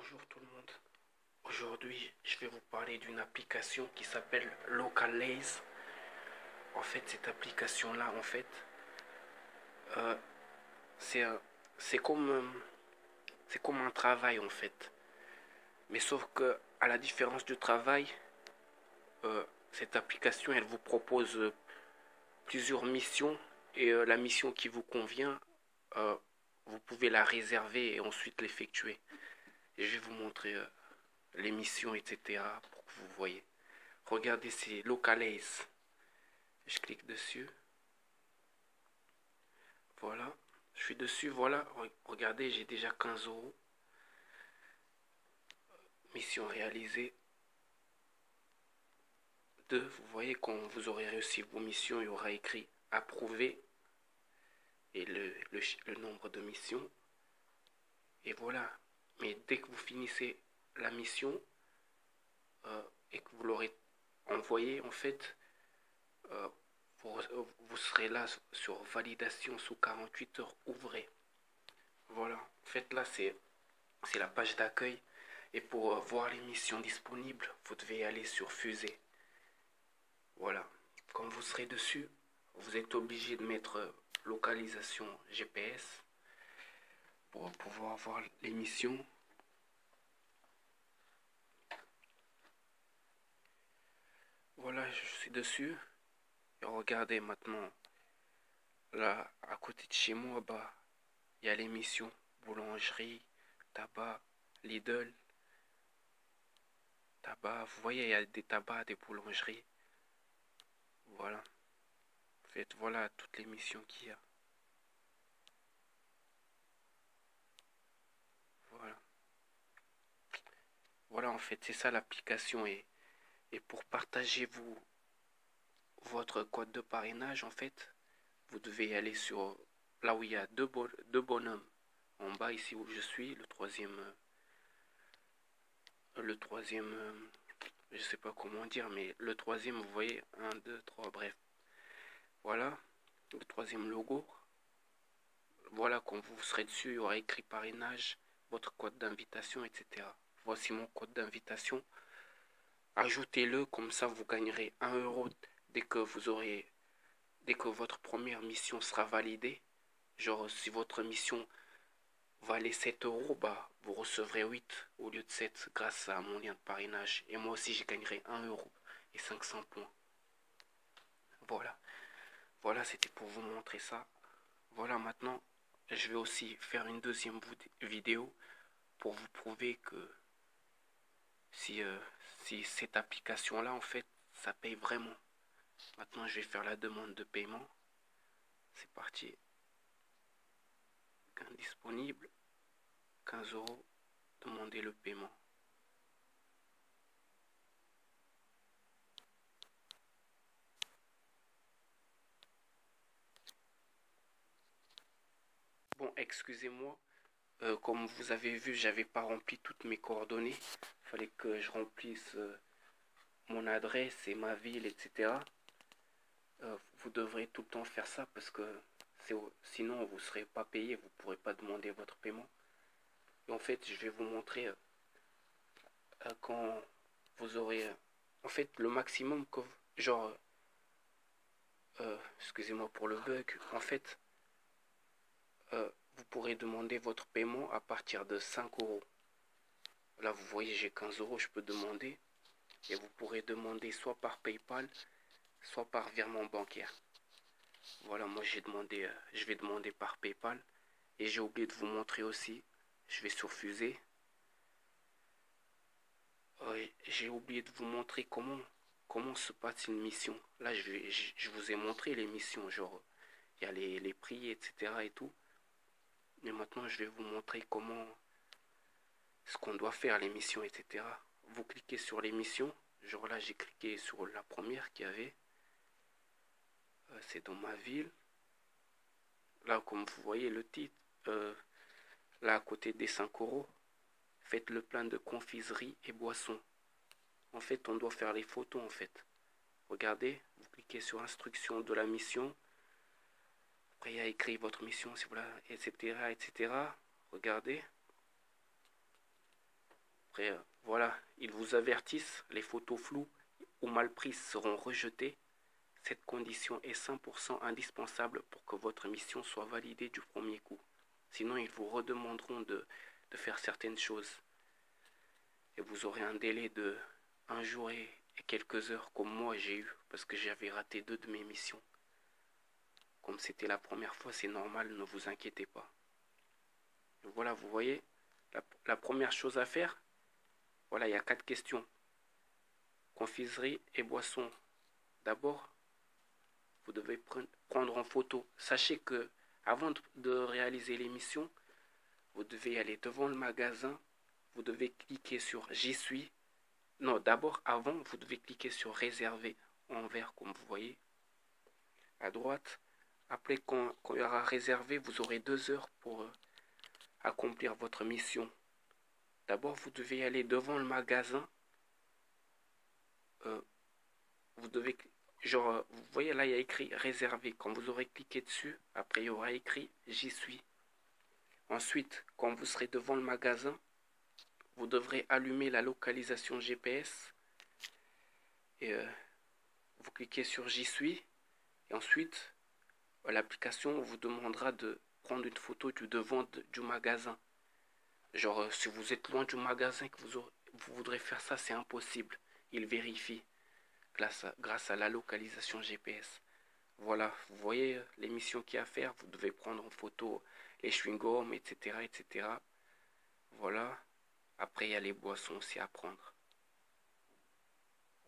Bonjour tout le monde. Aujourd'hui, je vais vous parler d'une application qui s'appelle Localize. En fait, cette application-là, euh, c'est euh, c'est comme c'est comme un travail en fait. Mais sauf que à la différence du travail, cette application, elle vous propose plusieurs missions et la mission qui vous convient, euh, vous pouvez la réserver et ensuite l'effectuer. Et je vais vous montrer les missions, etc. pour que vous voyez. Regardez, c'est Localize. Je clique dessus. Voilà. Je suis dessus, voilà. Regardez, j'ai déjà 15 euros. Mission réalisée. 2. Vous voyez, quand vous aurez réussi vos missions, il y aura écrit approuvé et le nombre de missions. Et voilà. Mais dès que vous finissez la mission et que vous l'aurez envoyé, en fait, euh, vous serez là sur validation sous 48 heures ouvrées. Voilà. En fait, là, c'est la page d'accueil. Et pour voir les missions disponibles, vous devez aller sur Fusée. Voilà. Quand vous serez dessus, vous êtes obligé de mettre localisation GPS pour pouvoir voir les missions. Voilà, je suis dessus. Et regardez maintenant, là, à côté de chez moi, bah, il y a les missions boulangerie, tabac, Lidl, tabac. Vous voyez, il y a des tabacs, des boulangeries. Voilà. En fait, voilà toutes les missions qu'il y a. Voilà. Voilà, en fait, c'est ça l'application. Et pour partager votre code de parrainage, en fait, vous devez aller sur là où il y a deux bonhommes. En bas, ici où je suis, le troisième, je sais pas comment dire, mais le troisième, vous voyez, un, deux, trois, bref. Voilà, le troisième logo. Voilà, quand vous serez dessus, il y aura écrit parrainage, votre code d'invitation, etc. Voici mon code d'invitation. Ajoutez-le, comme ça vous gagnerez 1 € dès que dès que votre première mission sera validée. Genre, si votre mission valait 7 euros, bah, vous recevrez 8 au lieu de 7 grâce à mon lien de parrainage. Et moi aussi, je gagnerai 1 € et 500 points. Voilà. Voilà, c'était pour vous montrer ça. Voilà, maintenant, je vais aussi faire une deuxième vidéo pour vous prouver que si, euh, si cette application-là, en fait, ça paye vraiment. Maintenant, je vais faire la demande de paiement. C'est parti. Indisponible. 15 euros. Demander le paiement. Bon, excusez-moi. Comme vous avez vu, j'avais pas rempli toutes mes coordonnées. Il fallait que je remplisse mon adresse et ma ville, etc. Vous devrez tout le temps faire ça parce que sinon vous ne serez pas payé, vous ne pourrez pas demander votre paiement. Et en fait, je vais vous montrer quand vous aurez en fait le maximum que genre excusez-moi pour le bug. En fait, vous pourrez demander votre paiement à partir de 5 euros. Là, vous voyez, j'ai 15 euros, je peux demander. Et vous pourrez demander soit par PayPal, soit par virement bancaire. Voilà, moi je vais demander par PayPal. Et j'ai oublié de vous montrer aussi. Je vais sur Fusée. J'ai oublié de vous montrer comment se passe une mission. Là, je vous ai montré les missions, genre, il y a les prix, etc. et tout. Mais maintenant, je vais vous montrer ce qu'on doit faire, les missions, etc. Vous cliquez sur les missions. Genre là, j'ai cliqué sur la première qu'il y avait. C'est dans ma ville. Là, comme vous voyez le titre, là à côté des 5 euros, faites le plein de confiserie et boissons. En fait, on doit faire les photos en fait. Regardez, vous cliquez sur instruction de la mission. Après, il y a écrit votre mission, si voilà, etc., etc. Regardez. Après, voilà, ils vous avertissent, les photos floues ou mal prises seront rejetées. Cette condition est 100% indispensable pour que votre mission soit validée du premier coup. Sinon, ils vous redemanderont de faire certaines choses. Et vous aurez un délai de un jour et quelques heures comme moi j'ai eu, parce que j'avais raté 2 de mes missions. Comme c'était la première fois, c'est normal, ne vous inquiétez pas. Et voilà, vous voyez, la première chose à faire, voilà, il y a 4 questions. Confiserie et boissons. D'abord, vous devez prendre en photo. Sachez que avant de réaliser l'émission, vous devez aller devant le magasin. Vous devez cliquer sur J'y suis. Non, d'abord, avant, vous devez cliquer sur Réserver en vert, comme vous voyez, à droite. Après, quand il y aura réservé, vous aurez 2 heures pour accomplir votre mission. D'abord, vous devez aller devant le magasin. Vous devez, genre, vous voyez là, il y a écrit réservé. Quand vous aurez cliqué dessus, après, il y aura écrit J'y suis. Ensuite, quand vous serez devant le magasin, vous devrez allumer la localisation GPS et vous cliquez sur J'y suis. Et ensuite, l'application vous demandera de prendre une photo du devant du magasin. Genre, si vous êtes loin du magasin que vous voudrez faire ça, c'est impossible. Il vérifie grâce à la localisation GPS. Voilà, vous voyez les missions qu'il y a à faire. Vous devez prendre en photo les chewing-gums, etc., etc. Voilà. Après, il y a les boissons aussi à prendre.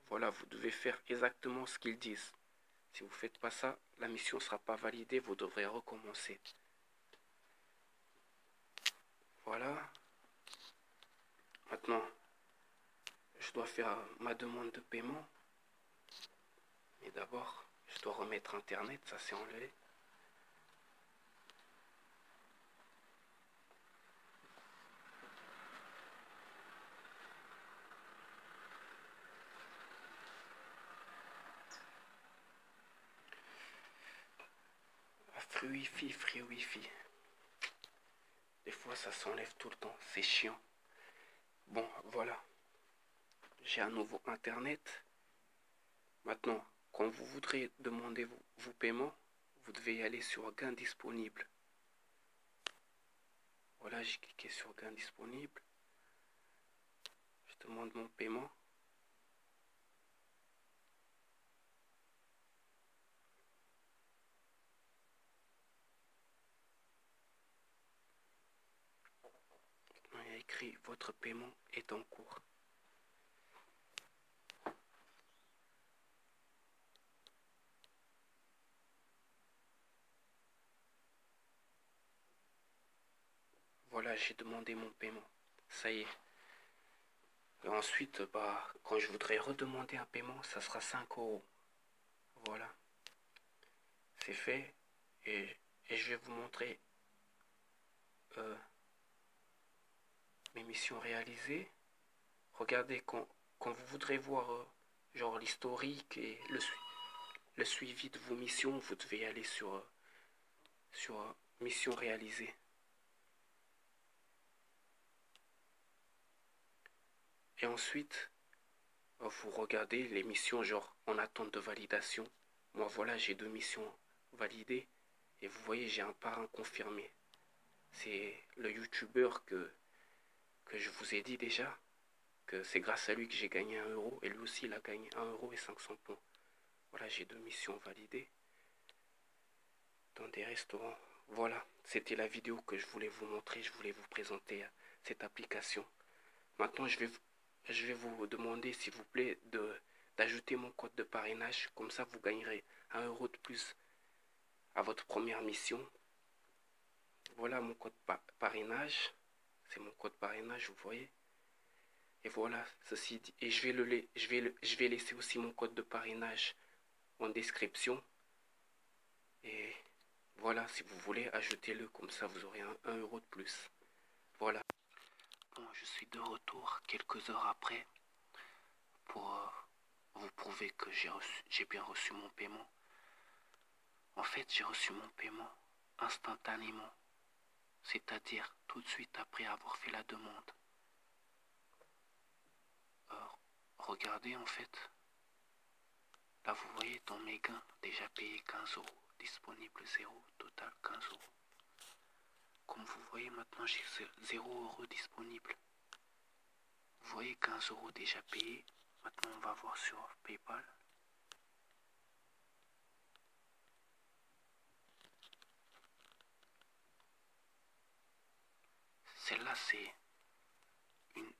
Voilà, vous devez faire exactement ce qu'ils disent. Si vous ne faites pas ça, la mission ne sera pas validée. Vous devrez recommencer. Voilà. Maintenant, je dois faire ma demande de paiement. Mais d'abord, je dois remettre Internet, ça c'est enlevé. Free Wi-Fi, Free Wi-Fi. Des fois ça s'enlève tout le temps, c'est chiant. Bon, voilà. J'ai un nouveau Internet. Maintenant, quand vous voudrez demander vos paiements, vous devez aller sur gain disponible. Voilà, j'ai cliqué sur gain disponible. Je demande mon paiement. Il y a écrit votre paiement est en cours. Voilà, j'ai demandé mon paiement. Ça y est. Et ensuite, quand je voudrais redemander un paiement, ça sera 5 euros. Voilà. C'est fait. Et je vais vous montrer mes missions réalisées. Regardez, quand vous voudrez voir genre l'historique et le suivi de vos missions, vous devez aller sur mission réalisée. Et ensuite, vous regardez les missions genre en attente de validation. Moi voilà, j'ai 2 missions validées. Et vous voyez, j'ai un parrain confirmé. C'est le youtubeur que je vous ai dit déjà. Que c'est grâce à lui que j'ai gagné 1 euro. Et lui aussi, il a gagné 1 euro et 500 points. Voilà, j'ai 2 missions validées. Dans des restaurants. Voilà, c'était la vidéo que je voulais vous montrer. Je voulais vous présenter cette application. Maintenant, je vais vous demander, s'il vous plaît, d'ajouter mon code de parrainage. Comme ça, vous gagnerez 1 euro de plus à votre première mission. Voilà mon code parrainage. C'est mon code parrainage, vous voyez. Et voilà, ceci dit. Et je vais laisser aussi mon code de parrainage en description. Et voilà, si vous voulez, ajoutez-le. Comme ça, vous aurez 1 euro de plus. Voilà. Bon, je suis de retour quelques heures après pour vous prouver que j'ai bien reçu mon paiement. En fait, j'ai reçu mon paiement instantanément, c'est-à-dire tout de suite après avoir fait la demande. regardez en fait. Là vous voyez dans mes gains, déjà payé 15 euros, disponible 0, total 15 euros. Comme vous voyez maintenant j'ai 0 euros disponible. Vous voyez 15 euros déjà payé. Maintenant on va voir sur PayPal. Celle-là c'est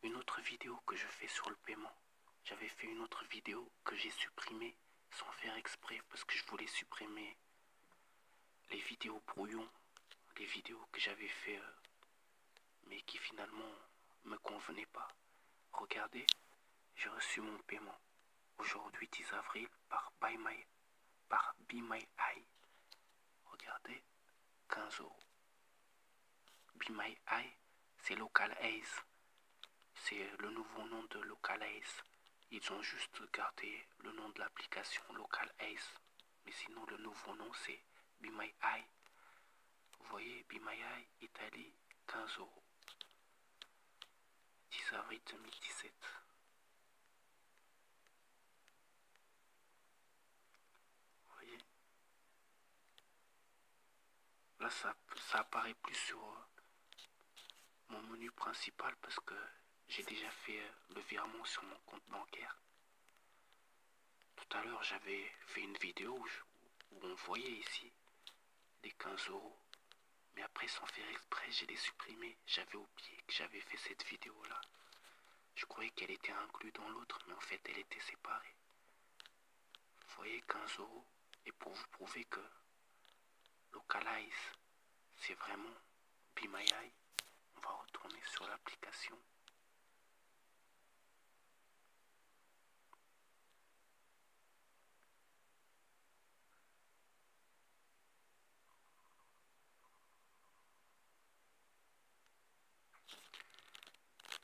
une autre vidéo que je fais sur le paiement. J'avais fait une autre vidéo que j'ai supprimée sans faire exprès parce que je voulais supprimer les vidéos brouillons, les vidéos que j'avais fait mais qui finalement me convenaient pas. Regardez, j'ai reçu mon paiement aujourd'hui 10 avril par Be My Eye. Regardez, 15 euros. Be My Eye, c'est Local Ace. C'est le nouveau nom de Local Ace. Ils ont juste gardé le nom de l'application Local Ace. Mais sinon, le nouveau nom, c'est Be My Eye. Vous voyez, Be My Eye, Italie, 15 euros. 10 avril 2017. Vous voyez. Là, ça apparaît plus sur mon menu principal parce que j'ai déjà fait le virement sur mon compte bancaire. Tout à l'heure, j'avais fait une vidéo où on voyait ici des 15 euros. Mais après, sans faire exprès, j'ai les supprimés. J'avais oublié que j'avais fait cette vidéo-là. Je croyais qu'elle était inclue dans l'autre, mais en fait, elle était séparée. Vous voyez, 15 euros. Et pour vous prouver que Localize, c'est vraiment Be My Eye, on va retourner sur l'application.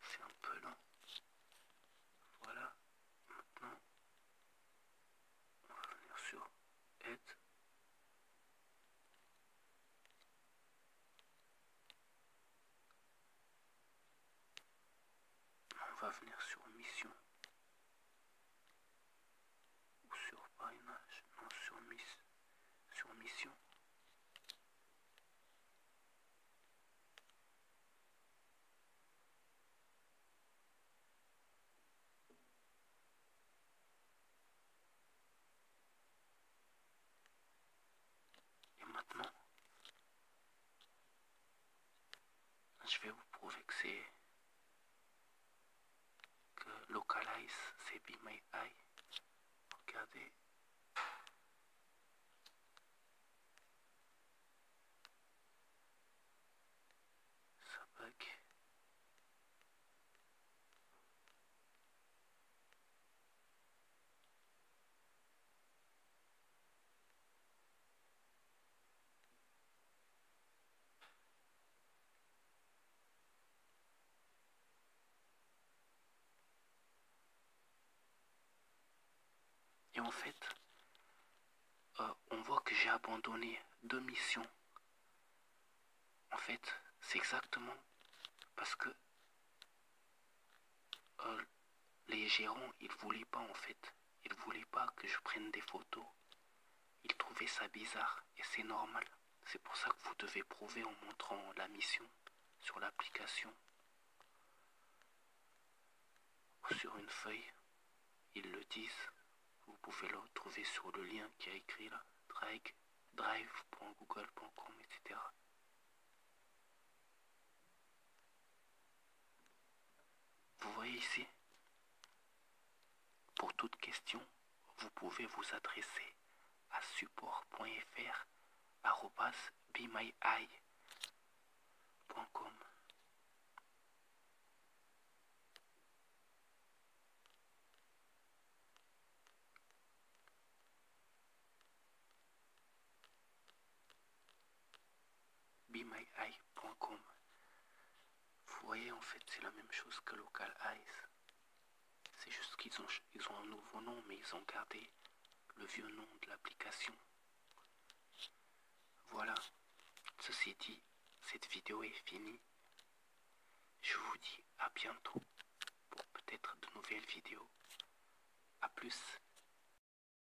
C'est un peu lent. Voilà. Maintenant, on va venir sur Aide. On va venir sur Mission. Ou sur Parrainage. Non, sur Mission. Et maintenant, je vais vous prouver que Localize, c'est Be My Eye. Regardez. Ça bug. Et en fait, on voit que j'ai abandonné 2 missions. En fait, c'est exactement parce que les gérants, ils voulaient pas en fait. Ils voulaient pas que je prenne des photos. Ils trouvaient ça bizarre et c'est normal. C'est pour ça que vous devez prouver en montrant la mission sur l'application. Sur une feuille, ils le disent. Vous pouvez le retrouver sur le lien qui a écrit là, drive.google.com, etc. Vous voyez ici, pour toute question, vous pouvez vous adresser à support.fr@bemyeye.com. bemyeye.com. Vous voyez, en fait, c'est la même chose que Local Eyes. C'est juste qu'ils ont un nouveau nom, mais ils ont gardé le vieux nom de l'application. Voilà. Ceci dit, cette vidéo est finie. Je vous dis à bientôt pour peut-être de nouvelles vidéos. plus.